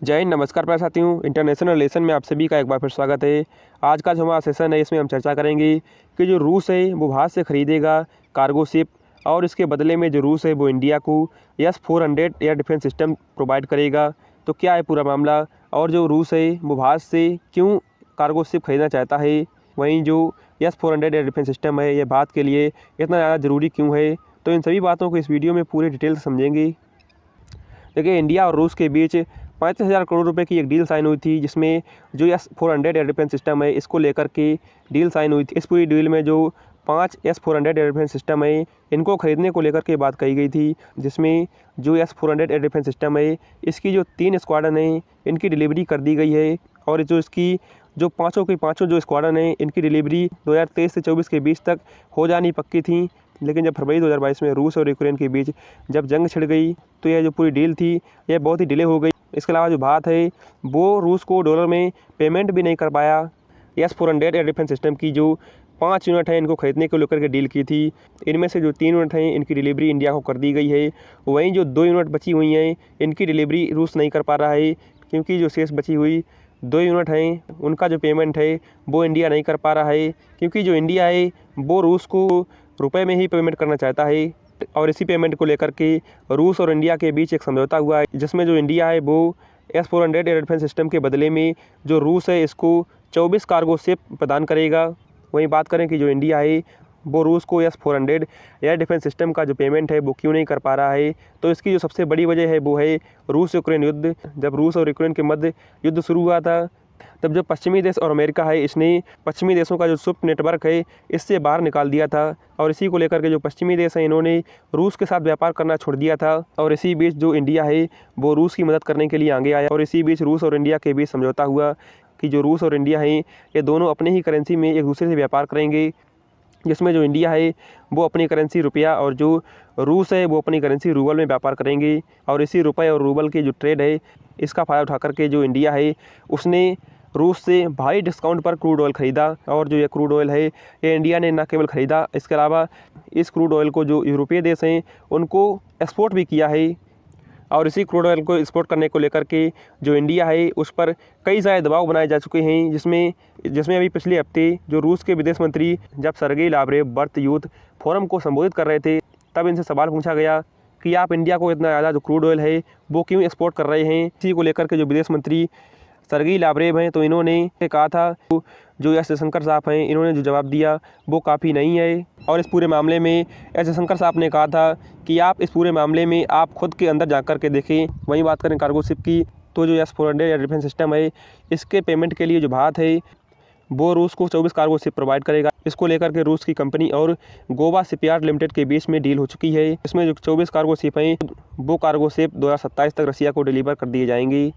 जय हिंद, नमस्कार प्यारे साथियों। इंटरनेशनल रिलेशन में आप सभी का एक बार फिर स्वागत है। आज का जो हमारा सेशन है इसमें हम चर्चा करेंगे कि जो रूस है वो भारत से खरीदेगा कार्गो शिप, और इसके बदले में जो रूस है वो इंडिया को S-400 air defence system provide करेगा। तो क्या है पूरा मामला, और जो रूस है वो भारत से क्यों कार्गो शिप खरीदना चाहता है, वहीं जो S-400 एयर डिफेंस सिस्टम है ये भारत के लिए इतना ज़्यादा ज़रूरी क्यों है, तो इन सभी बातों को इस वीडियो में पूरी डिटेल से समझेंगे। देखिए, इंडिया और रूस के बीच 35,000 करोड़ रुपए की एक डील साइन हुई थी, जिसमें जो S-400 एयर डिफेंस सिस्टम है इसको लेकर के डील साइन हुई थी। इस पूरी डील में जो 5 S-400 एयर डिफेंस सिस्टम है इनको खरीदने को लेकर के बात कही गई थी, जिसमें जो S-400 एयर डिफेंस सिस्टम है इसकी जो 3 स्क्वाड्रन है इनकी डिलीवरी कर दी गई है, और जो इसकी जो पाँचों की पाँचों जो स्क्वाड्रन है इनकी डिलीवरी 2023 से 24 के बीच तक हो जानी पक्की थी। लेकिन जब फरवरी 2022 में रूस और यूक्रेन के बीच जब जंग छिड़ गई तो यह जो पूरी डील थी यह बहुत ही डिले हो गई। इसके अलावा जो भारत है वो रूस को डॉलर में पेमेंट भी नहीं कर पाया। S-400 एयर डिफेंस सिस्टम की जो 5 यूनिट हैं इनको खरीदने को लेकर के डील की थी। इनमें से जो 3 यूनिट हैं इनकी डिलीवरी इंडिया को कर दी गई है, वहीं जो 2 यूनिट बची हुई हैं इनकी डिलीवरी रूस नहीं कर पा रहा है, क्योंकि जो शेष बची हुई 2 यूनिट हैं उनका जो पेमेंट है वो इंडिया नहीं कर पा रहा है, क्योंकि जो इंडिया है वो रूस को रुपए में ही पेमेंट करना चाहता है। और इसी पेमेंट को लेकर के रूस और इंडिया के बीच एक समझौता हुआ है, जिसमें जो इंडिया है वो S-400 एयर डिफेंस सिस्टम के बदले में जो रूस है इसको 24 कार्गो शिप प्रदान करेगा। वहीं बात करें कि जो इंडिया है वो रूस को S-400 एयर डिफेंस सिस्टम का जो पेमेंट है वो क्यों नहीं कर पा रहा है, तो इसकी जो सबसे बड़ी वजह है वो है रूस यूक्रेन युद्ध। जब रूस और यूक्रेन के मध्य युद्ध शुरू हुआ था तब जो पश्चिमी देश और अमेरिका है इसने पश्चिमी देशों का जो शिप नेटवर्क है इससे बाहर निकाल दिया था, और इसी को लेकर के जो पश्चिमी देश हैं इन्होंने रूस के साथ व्यापार करना छोड़ दिया था। और इसी बीच जो इंडिया है वो रूस की मदद करने के लिए आगे आया, और इसी बीच रूस और इंडिया के बीच समझौता हुआ कि जो रूस और इंडिया हैं ये दोनों अपने ही करेंसी में एक दूसरे से व्यापार करेंगे, जिसमें जो इंडिया है वो अपनी करेंसी रुपया और जो रूस है वो अपनी करेंसी रूबल में व्यापार करेंगे। और इसी रुपये और रूबल की जो ट्रेड है इसका फ़ायदा उठा करके जो इंडिया है उसने रूस से भारी डिस्काउंट पर क्रूड ऑयल ख़रीदा, और जो ये क्रूड ऑयल है ये इंडिया ने न केवल ख़रीदा, इसके अलावा इस क्रूड ऑयल को जो यूरोपीय देश हैं उनको एक्सपोर्ट भी किया है। और इसी क्रूड ऑयल को एक्सपोर्ट करने को लेकर के जो इंडिया है उस पर कई सारे दबाव बनाए जा चुके हैं, जिसमें अभी पिछले हफ्ते जो रूस के विदेश मंत्री जब सर्गेई लावरेव बर्थ यूथ फोरम को संबोधित कर रहे थे तब इनसे सवाल पूछा गया कि आप इंडिया को इतना ज़्यादा जो क्रूड ऑयल है वो क्यों एक्सपोर्ट कर रहे हैं। इसी को लेकर के जो विदेश मंत्री सर्गेई लावरेव हैं तो इन्होंने कहा था, जो एस जयशंकर साहब हैं इन्होंने जो जवाब दिया वो काफ़ी नहीं है। और इस पूरे मामले में एस जयशंकर साहब ने कहा था कि आप इस पूरे मामले में आप खुद के अंदर जाकर के देखें। वहीं बात करें कार्गो शिप की, तो जो S-400 एयर डिफेंस सिस्टम है इसके पेमेंट के लिए जो भारत है वो रूस को 24 कार्गो शिप प्रोवाइड करेगा। इसको लेकर के रूस की कंपनी और गोवा शिपयार्ड लिमिटेड के बीच में डील हो चुकी है। इसमें जो 24 कार्गो शिप हैं वो कार्गो शिप 2027 तक रसिया को डिलीवर कर दिए जाएंगी।